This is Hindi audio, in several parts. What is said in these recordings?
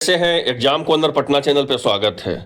कैसे हैं? एग्जाम को अंदर पटना चैनल पे स्वागत है।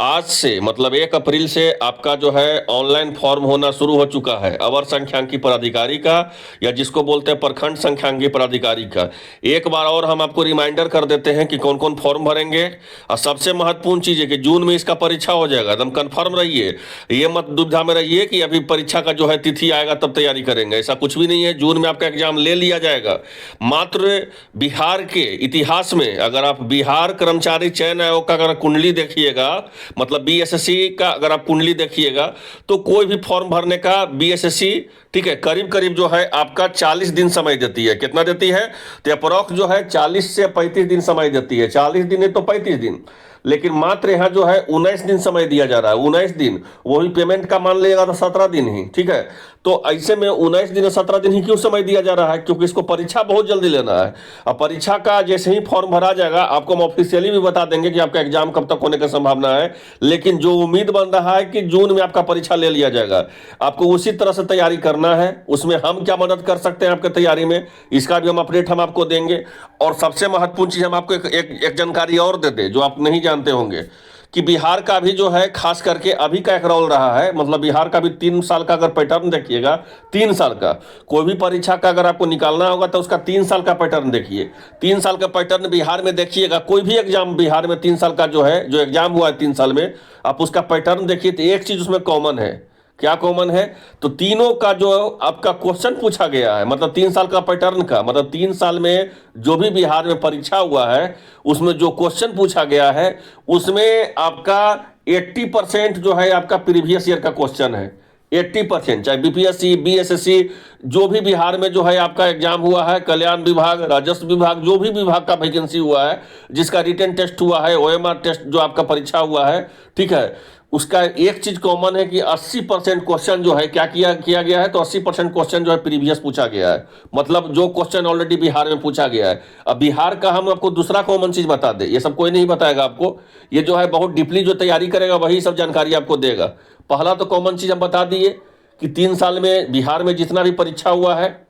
आज से मतलब 1 अप्रैल से आपका जो है ऑनलाइन फॉर्म होना शुरू हो चुका है अवर संख्यांकी पदाधिकारी का, या जिसको बोलते हैं प्रखंड संख्यांकी पदाधिकारी का। एक बार और हम आपको रिमाइंडर कर देते हैं कि कौन कौन फॉर्म भरेंगे। और सबसे महत्वपूर्ण चीज़ है कि जून में इसका परीक्षा हो जाएगा, एकदम कन्फर्म रहिए। ये मत दुविधा में रहिए कि अभी परीक्षा का जो है तिथि आएगा तब तैयारी करेंगे, ऐसा कुछ भी नहीं है। जून में आपका एग्जाम ले लिया जाएगा। मात्र बिहार के इतिहास में अगर आप बिहार कर्मचारी चयन आयोग का अगर कुंडली देखिएगा, मतलब बीएसएससी का अगर आप कुंडली देखिएगा, तो कोई भी फॉर्म भरने का बीएसएससी, ठीक है, करीब करीब जो है आपका 40 दिन समय देती है। कितना देती है? तो अप्रोक्स जो है 40 से 35 दिन समय देती है। 40 दिन है तो 35 दिन, लेकिन मात्र यहाँ जो है 19 दिन समय दिया जा रहा है। 19 दिन, वही पेमेंट का मान लिएगा तो 17 दिन ही, ठीक है। तो ऐसे में 19 दिन और 17 दिन ही क्यों समय दिया जा रहा है? क्योंकि इसको परीक्षा बहुत जल्दी लेना है। और परीक्षा का जैसे ही फॉर्म भरा जाएगा आपको हम ऑफिशियली भी बता देंगे कि आपका एग्जाम कब तक होने की संभावना है। लेकिन जो उम्मीद बन रहा है कि जून में आपका परीक्षा ले लिया जाएगा, आपको उसी तरह से तैयारी करना है। उसमें हम क्या मदद कर सकते हैं आपके तैयारी में, इसका भी हम अपडेट हम आपको देंगे। और सबसे महत्वपूर्ण चीज हम आपको एक जानकारी और दे दें जो आप नहीं जानते होंगे, कि बिहार का भी जो है खास करके अभी का एक रोल रहा है। मतलब बिहार का भी 3 साल का अगर पैटर्न देखिएगा, 3 साल का कोई भी परीक्षा का अगर आपको निकालना होगा तो उसका 3 साल का पैटर्न देखिए। 3 साल का पैटर्न बिहार में देखिएगा। कोई भी एग्जाम बिहार में 3 साल का जो है, जो एग्जाम हुआ है 3 साल में, आप उसका पैटर्न देखिए तो एक चीज उसमें कॉमन है। क्या कॉमन है? तो तीनों का जो आपका क्वेश्चन पूछा गया है, मतलब 3 साल का पैटर्न का, मतलब 3 साल में जो भी बिहार में परीक्षा हुआ है उसमें जो क्वेश्चन पूछा गया है उसमें आपका 80% जो है आपका प्रीवियस ईयर का क्वेश्चन है। 80%, चाहे बीपीएससी, बीएसएससी, जो भी बिहार में जो है आपका एग्जाम हुआ है, कल्याण विभाग, राजस्व विभाग, जो भी विभाग का वैकेंसी हुआ है, जिसका रिटन टेस्ट हुआ है, ओएमआर टेस्ट जो आपका परीक्षा हुआ है, ठीक है, उसका एक चीज कॉमन है कि 80% क्वेश्चन जो है क्या किया गया है, तो 80% क्वेश्चन जो है प्रीवियस पूछा गया है। मतलब जो क्वेश्चन ऑलरेडी बिहार में पूछा गया है। अब बिहार का हम आपको दूसरा कॉमन चीज बता दें, ये सब कोई नहीं बताएगा आपको। ये जो है बहुत डीपली जो तैयारी करेगा वही सब जानकारी आपको देगा। पहला तो कॉमन चीज हम बता दिए कि 3 साल में बिहार में जितना भी परीक्षा हुआ है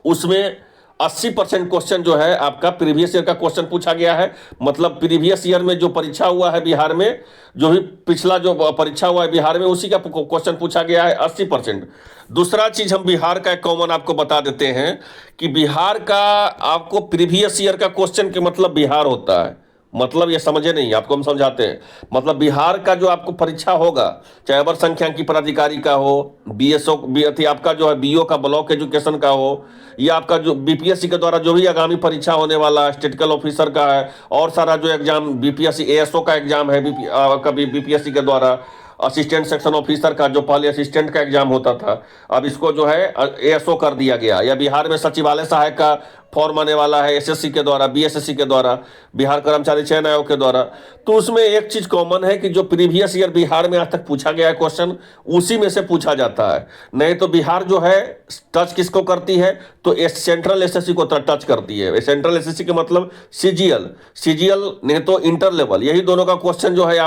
उसमें 80% क्वेश्चन जो है आपका प्रीवियस ईयर का क्वेश्चन पूछा गया है। मतलब प्रीवियस ईयर में जो परीक्षा हुआ है बिहार में, जो भी पिछला जो परीक्षा हुआ है बिहार में, उसी का क्वेश्चन पूछा गया है 80%। दूसरा चीज हम बिहार का एक कॉमन आपको बता देते हैं कि बिहार का आपको प्रीवियस ईयर का क्वेश्चन के मतलब बिहार होता है। मतलब ये समझे नहीं, आपको हम समझाते हैं। मतलब बिहार का जो आपको परीक्षा होगा, चाहे अवर संख्यांकी पदाधिकारी का हो, बीएसओ आपका जो है बीओ का, ब्लॉक एजुकेशन का हो, या आपका जो बीपीएससी के द्वारा जो भी आगामी परीक्षा होने वाला स्टेटिकल ऑफिसर का है, और सारा जो एग्जाम बीपीएससी एएसओ का एग्जाम है कभी बीपीएससी के द्वारा, असिस्टेंट सेक्शन ऑफिसर का जो पहले असिस्टेंट का एग्जाम होता था, अब इसको जो है एएसओ कर दिया गया। या बिहार में सचिवालय सहायक का फॉर्म आने वाला है एसएससी के द्वारा, बीएसएससी के द्वारा, बिहार कर्मचारी चयन आयोग के द्वारा। तो उसमें एक चीज कॉमन है कि जो प्रीवियस ईयर बिहार में आज तक पूछा गया है क्वेश्चन, उसी में से पूछा जाता है। नहीं तो बिहार जो है टच किसको करती है, तो सेंट्रल एसएससी को टच करती है। सेंट्रल एसएससी के मतलब सीजीएल नहीं तो इंटर लेवल, यही दोनों का क्वेश्चन जो है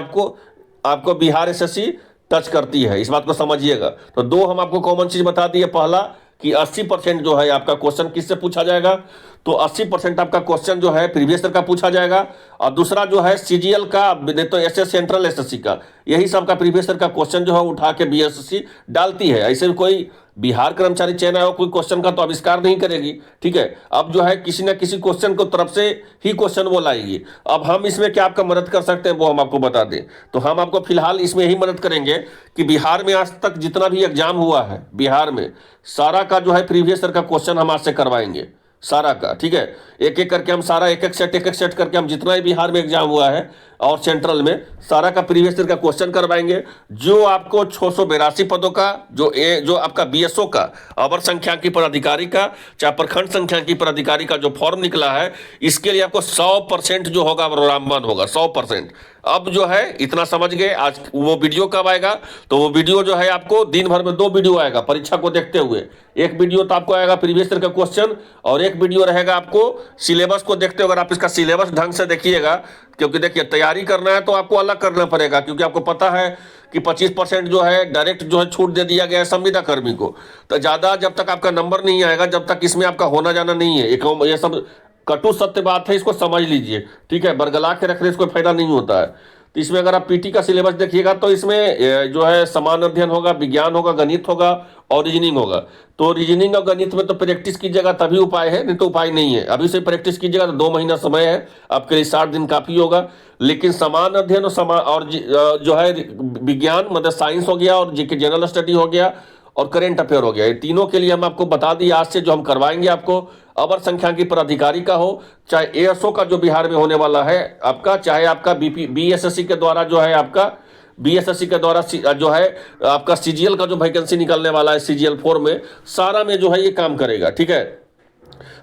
आपको बिहार एसएससी टच करती है। इस बात को समझिएगा। तो दो हम आपको कॉमन चीज बता दिए। पहला कि 80% जो है आपका क्वेश्चन किससे पूछा जाएगा, तो 80% आपका क्वेश्चन जो है प्रीवियस ईयर का पूछा जाएगा। और दूसरा जो है सीजीएल का, नहीं तो एसएस सेंट्रल एसएससी का, यही सब का प्रीवियस ईयर का क्वेश्चन जो है उठा के बीएसएससी डालती है। ऐसे कोई बिहार कर्मचारी चयन आयोग कोई क्वेश्चन का तो आविष्कार नहीं करेगी, ठीक है। अब जो है किसी न किसी क्वेश्चन को तरफ से ही क्वेश्चन वो लाएगी। अब हम इसमें क्या आपका मदद कर सकते हैं वो हम आपको बता दें। तो हम आपको फिलहाल इसमें यही मदद करेंगे कि बिहार में आज तक जितना भी एग्जाम हुआ है बिहार में, सारा का जो है प्रीवियस ईयर का क्वेश्चन हम आज से करवाएंगे, सारा का, ठीक है। एक एक करके हम सारा एक एक सेट करके हम जितना भी बिहार में एग्जाम हुआ है और सेंट्रल में, सारा का प्रीवियस ईयर का क्वेश्चन करवाएंगे। जो आपको 682 पदों का जो आपका बीएसओ का, अवर संख्यांकी पदाधिकारी का, चाहे प्रखंड संख्यांकी पदाधिकारी का जो फॉर्म निकला है, इसके लिए आपको 100% जो होगा वो रामबाण होगा, 100%। अब जो है इतना समझ गए। आज वो वीडियो कब आएगा, तो वो वीडियो जो है आपको दिन भर में 2 वीडियो आएगा परीक्षा को देखते हुए। एक वीडियो तो आपको आएगा प्रीवियस ईयर का क्वेश्चन, और एक वीडियो रहेगा आपको सिलेबस को देखते हुए। अगर आप इसका सिलेबस ढंग से देखिएगा, क्योंकि देखिए तैयारी करना है तो आपको अलग करना पड़ेगा, क्योंकि आपको पता है कि 25% जो है डायरेक्ट जो है छूट दे दिया गया है संविदा कर्मी को। तो ज़्यादा जब तक आपका नंबर नहीं आएगा, जब तक इसमें आपका होना जाना नहीं है, ये सब कटु सत्य बात है, इसको समझ लीजिए, ठीक है। बरगला के रखने से कोई फायदा नहीं होता है। तो इसमें अगर आप पीटी का सिलेबस देखिएगा तो इसमें जो है समान अध्ययन होगा, विज्ञान होगा, गणित होगा और रीजनिंग होगा। तो रीजनिंग और गणित में तो प्रैक्टिस कीजिएगा तभी उपाय है, नहीं तो उपाय नहीं है। अभी से प्रैक्टिस कीजिएगा तो 2 महीना समय है आपके लिए, 60 दिन काफी होगा। लेकिन समान अध्ययन और जो है विज्ञान मतलब साइंस हो गया, और जीके जनरल स्टडी हो गया, और करेंट अफेयर हो गया, ये तीनों के लिए हम आपको बता दिए आज से जो हम करवाएंगे आपको। अवर संख्यांकी पदाधिकारी का हो, चाहे एएसओ का जो बिहार में होने वाला है आपका, चाहे आपका बीएसएससी के द्वारा जो है आपका बीएसएससी के द्वारा जो है आपका सीजीएल का जो वैकेंसी निकलने वाला है सीजीएल 4 में, सारा में जो है ये काम करेगा, ठीक है।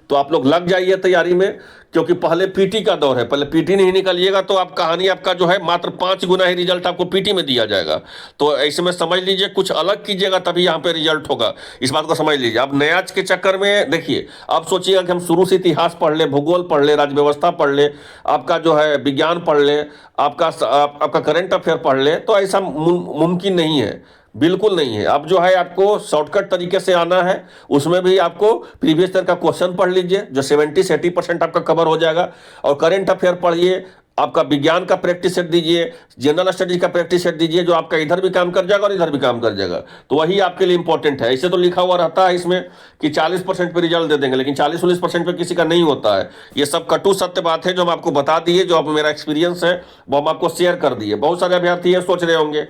तो आप लोग लग जाइए तैयारी में, क्योंकि पहले पीटी का दौर है। पहले पीटी नहीं निकलिएगा तो आप कहानी आपका जो है मात्र 5 गुना ही रिजल्ट आपको पीटी में दिया जाएगा। तो ऐसे में समझ लीजिए कुछ अलग कीजिएगा तभी यहाँ पे रिजल्ट होगा, इस बात को समझ लीजिए। अब नयाज के चक्कर में देखिए, आप सोचिएगा कि हम शुरू से इतिहास पढ़ ले, भूगोल पढ़ ले, राज्य व्यवस्था पढ़ ले, आपका जो है विज्ञान पढ़ ले, आपका करंट अफेयर पढ़ ले, तो ऐसा मुमकिन नहीं है, बिल्कुल नहीं है। अब जो है आपको शॉर्टकट तरीके से आना है, उसमें भी आपको प्रीवियस ईयर का क्वेश्चन पढ़ लीजिए जो 70 से 80% आपका कवर हो जाएगा, और करेंट अफेयर पढ़िए, आपका विज्ञान का प्रैक्टिस सेट दीजिए, जनरल स्टडीज का प्रैक्टिस सेट दीजिए, जो आपका इधर भी काम कर जाएगा और इधर भी काम कर जाएगा। तो वही आपके लिए इंपॉर्टेंट है। ऐसे तो लिखा हुआ रहता है इसमें कि 40% पे रिजल्ट दे देंगे, लेकिन 40-19% पे किसी का नहीं होता है। ये सब कटु सत्य बात है जो हम आपको बता दिए, जो अब मेरा एक्सपीरियंस है वो हम आपको शेयर कर दिए। बहुत सारे अभ्यर्थी ये सोच रहे होंगे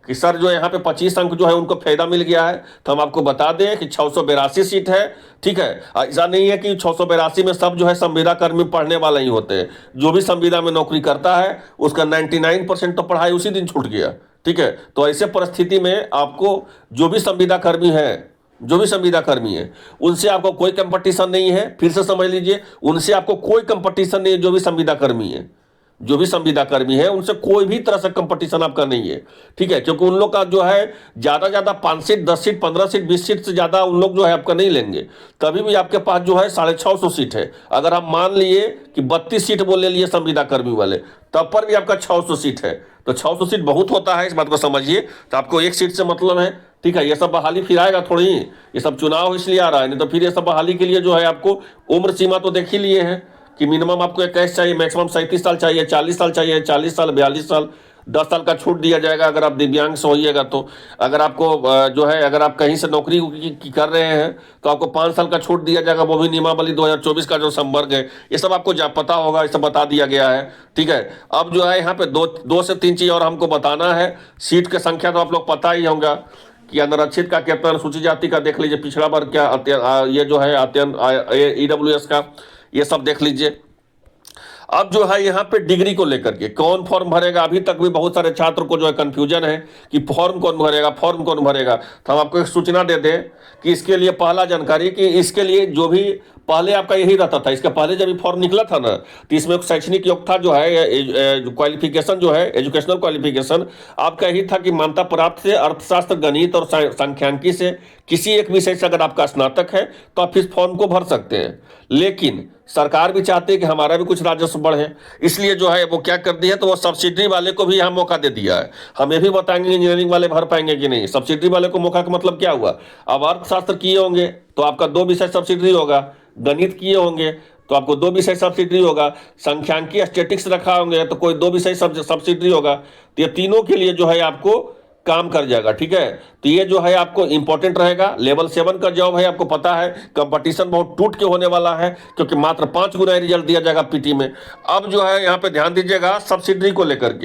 कि सर जो यहाँ पे 25 अंक जो है उनको फायदा मिल गया है, तो हम आपको बता दें कि 682 सीट है, ठीक है। ऐसा नहीं है कि 682 में सब जो है संविदा कर्मी पढ़ने वाला ही होते हैं। जो भी संविदा में नौकरी करता है उसका 99% तो पढ़ाई उसी दिन छूट गया, ठीक है। तो ऐसे परिस्थिति में आपको जो भी संविदा कर्मी है उनसे आपको कोई कंपटीशन नहीं है। फिर से समझ लीजिए, उनसे आपको कोई कंपटीशन नहीं है। जो भी संविदा कर्मी है उनसे कोई भी तरह से कंपटीशन आपका नहीं है, ठीक है। क्योंकि उन लोग का जो है ज्यादा 5 सीट, 10 सीट, 15 सीट, 20 सीट से ज्यादा उन लोग जो है आपका नहीं लेंगे। तभी भी आपके पास जो है 650 सीट है। अगर हम मान लिए कि 32 सीट वो ले लिए संविदा कर्मी वाले, तब पर भी आपका 600 सीट है। तो 600 सीट बहुत होता है, इस बात को समझिए। तो आपको एक सीट से मतलब है, ठीक है। ये सब बहाली फिर आएगा थोड़ी, ये सब चुनाव इसलिए आ रहा है, नहीं तो फिर ये सब बहाली के लिए जो है आपको उम्र सीमा तो देख ही लिए हैं कि मिनिमम आपको 21 चाहिए, मैक्सिमम 37 साल चाहिए, 40 साल चाहिए, 40 साल, 42 साल, 10 साल का छूट दिया जाएगा अगर आप दिव्यांग से होइएगा तो। अगर आपको जो है अगर आप कहीं से नौकरी कर रहे हैं तो आपको 5 साल का छूट दिया जाएगा, वो भी नियमावली 2024 का जो संवर्ग है। ये सब आपको पता होगा, ये सब बता दिया गया है, ठीक है। अब जो है यहाँ पे दो से 3 चीज और हमको बताना है। सीट की संख्या तो आप लोग पता ही होगा कि अनारक्षित का कितना, अनुसूचित जाति का देख लीजिए, पिछड़ा वर्ग क्या, ये जो है EWS का, ये सब देख लीजिए। अब जो है यहाँ पे डिग्री को लेकर के कौन फॉर्म भरेगा, अभी तक भी बहुत सारे छात्र को जो है कंफ्यूजन है कि फॉर्म कौन भरेगा। तो हम आपको एक सूचना दे दें कि इसके लिए पहला जानकारी कि इसके लिए जो भी पहले आपका यही रहता था, इसके पहले जब फॉर्म निकला था ना, तो इसमें शैक्षणिक योग्यता जो है, क्वालिफिकेशन जो है, एजुकेशनल क्वालिफिकेशन आपका यही था कि मान्यता प्राप्त से अर्थशास्त्र, गणित और सांख्यिकी से किसी एक विषय से अगर आपका स्नातक है तो आप इस फॉर्म को भर सकते हैं। लेकिन सरकार भी चाहती है कि हमारा भी कुछ राजस्व बढ़े, इसलिए जो है वो क्या कर दिया, तो वो सब्सिडी वाले को भी यहाँ मौका दे दिया है। हम ये भी बताएंगे इंजीनियरिंग वाले भर पाएंगे कि नहीं। सब्सिडी वाले को मौका का मतलब क्या हुआ, अब अर्थशास्त्र किए होंगे तो आपका 2 विषय सब्सिडी होगा, गणित किए होंगे तो आपको 2 विषय सब्सिडी होगा, सांख्यिकी स्टैटिक्स रखा होंगे तो कोई 2 विषय सब्सिडी होगा। तो ये तीनों के लिए जो है आपको काम कर जाएगा, ठीक है। तो ये जो है आपको इंपॉर्टेंट रहेगा। लेवल 7 का जॉब है, आपको पता है कंपटीशन बहुत टूट के होने वाला है, क्योंकि मात्र 5 गुना रिजल्ट दिया जाएगा पीटी में। अब जो है यहाँ पे ध्यान दीजिएगा सब्सिडी को लेकर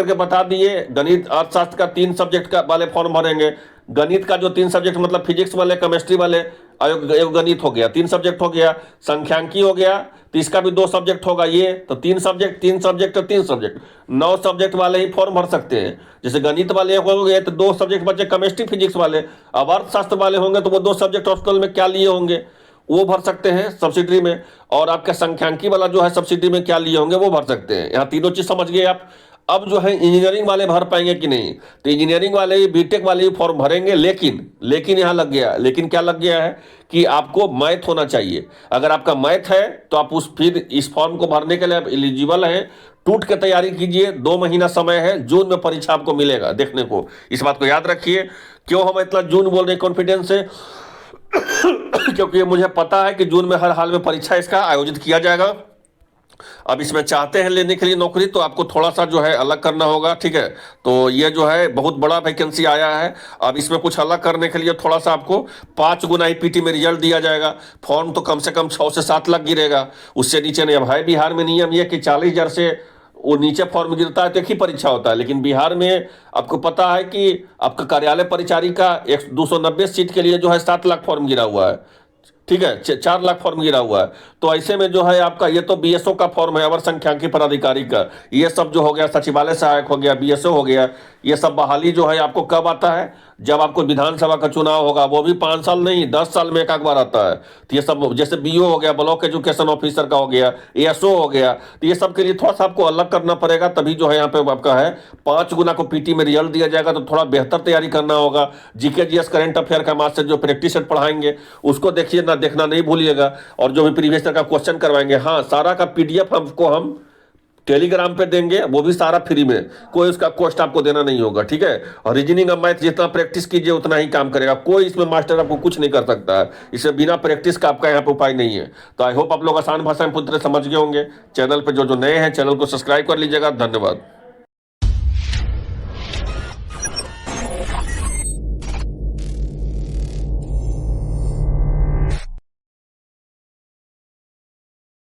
के बता दिए। गणित अर्थशास्त्र का 3 सब्जेक्ट का वाले फॉर्म भरेंगे। गणित का जो 3 सब्जेक्ट मतलब फिजिक्स वाले, केमिस्ट्री वाले, गणित हो गया, 3 सब्जेक्ट हो गया। सांख्यिकी हो गया तो इसका भी 2 सब्जेक्ट होगा, ये तो 3 सब्जेक्ट 9 सब्जेक्ट वाले ही फॉर्म भर सकते हैं। जैसे गणित वाले होंगे तो 2 सब्जेक्ट बचे केमिस्ट्री फिजिक्स वाले, अब अर्थशास्त्र वाले होंगे तो वो 2 सब्जेक्ट हॉस्टल में क्या लिए होंगे वो भर सकते हैं सब्सिडी में, और आपका सांख्यिकी वाला जो है सब्सिडी में क्या लिए होंगे वो भर सकते हैं। यहाँ तीनों चीज समझ गए आप। अब जो है इंजीनियरिंग वाले भर पाएंगे कि नहीं, तो इंजीनियरिंग वाले ही, बीटेक वाले ही फॉर्म भरेंगे। लेकिन यहाँ लग गया, लेकिन क्या लग गया है कि आपको मैथ होना चाहिए। अगर आपका मैथ है तो आप फिर इस फॉर्म को भरने के लिए आप एलिजिबल हैं। टूट के तैयारी कीजिए, 2 महीना समय है, जून में परीक्षा आपको मिलेगा देखने को। इस बात को याद रखिए। क्यों हम इतना जून बोल रहे हैं कॉन्फिडेंस से, क्योंकि ये मुझे पता है कि जून में हर हाल में परीक्षा इसका आयोजित किया जाएगा। अब इसमें चाहते हैं लेने के लिए नौकरी तो आपको थोड़ा सा जो है अलग करना होगा, ठीक है। तो ये जो है बहुत बड़ा वैकेंसी आया है। अब इसमें कुछ अलग करने के लिए थोड़ा सा आपको 5 गुना ईपीटी में रिजल्ट दिया जाएगा। फॉर्म तो कम से कम 6 से 7 लाख गिरेगा, उससे नीचे नहीं। अब है बिहार में नियम ये कि 40,000 से वो नीचे फॉर्म गिरता है तो एक ही परीक्षा होता है, लेकिन बिहार में आपको पता है कि आपका कार्यालय परिचारी का 290 सीट के लिए जो है 7 लाख फॉर्म गिरा हुआ है, ठीक है। 4 लाख फॉर्म गिरा हुआ है। तो ऐसे में जो है आपका ये तो बीएसओ का फॉर्म है, अवर संख्यांकी पदाधिकारी का। ये सब जो हो गया, सचिवालय सहायक हो गया, बीएसओ हो गया, ये सब बहाली जो है आपको कब आता है, जब आपको विधानसभा का चुनाव होगा, वो भी 5 साल नहीं 10 साल में एक बार आता है। तो ये सब जैसे बीओ हो गया, ब्लॉक एजुकेशन ऑफिसर का हो गया, एएसओ हो गया, तो ये सब के लिए थोड़ा सा आपको अलग करना पड़ेगा, तभी जो है यहाँ पे आपका है 5 गुना को पीटी में रिजल्ट दिया जाएगा। तो थोड़ा बेहतर तैयारी करना होगा। जीके जीएस करंट अफेयर का मास्टर जो प्रैक्टिस सेट पढ़ाएंगे उसको देखिए ना, देखना नहीं भूलिएगा। और जो भी प्रीवियस ईयर का क्वेश्चन करवाएंगे, हाँ सारा का पीडीएफ हमको हम टेलीग्राम पे देंगे, वो भी सारा फ्री में, कोई उसका कॉस्ट आपको देना नहीं होगा, ठीक है। और रीजनिंग और मैथ जितना प्रैक्टिस कीजिए उतना ही काम करेगा, कोई इसमें मास्टर आपको कुछ नहीं कर सकता है। इसे बिना प्रैक्टिस का आपका यहाँ पे उपाय नहीं है। तो आई होप आप लोग आसान भाषा में पूरी तरह समझ गए होंगे। चैनल पे जो जो नए हैं चैनल को सब्सक्राइब कर लीजिएगा। धन्यवाद।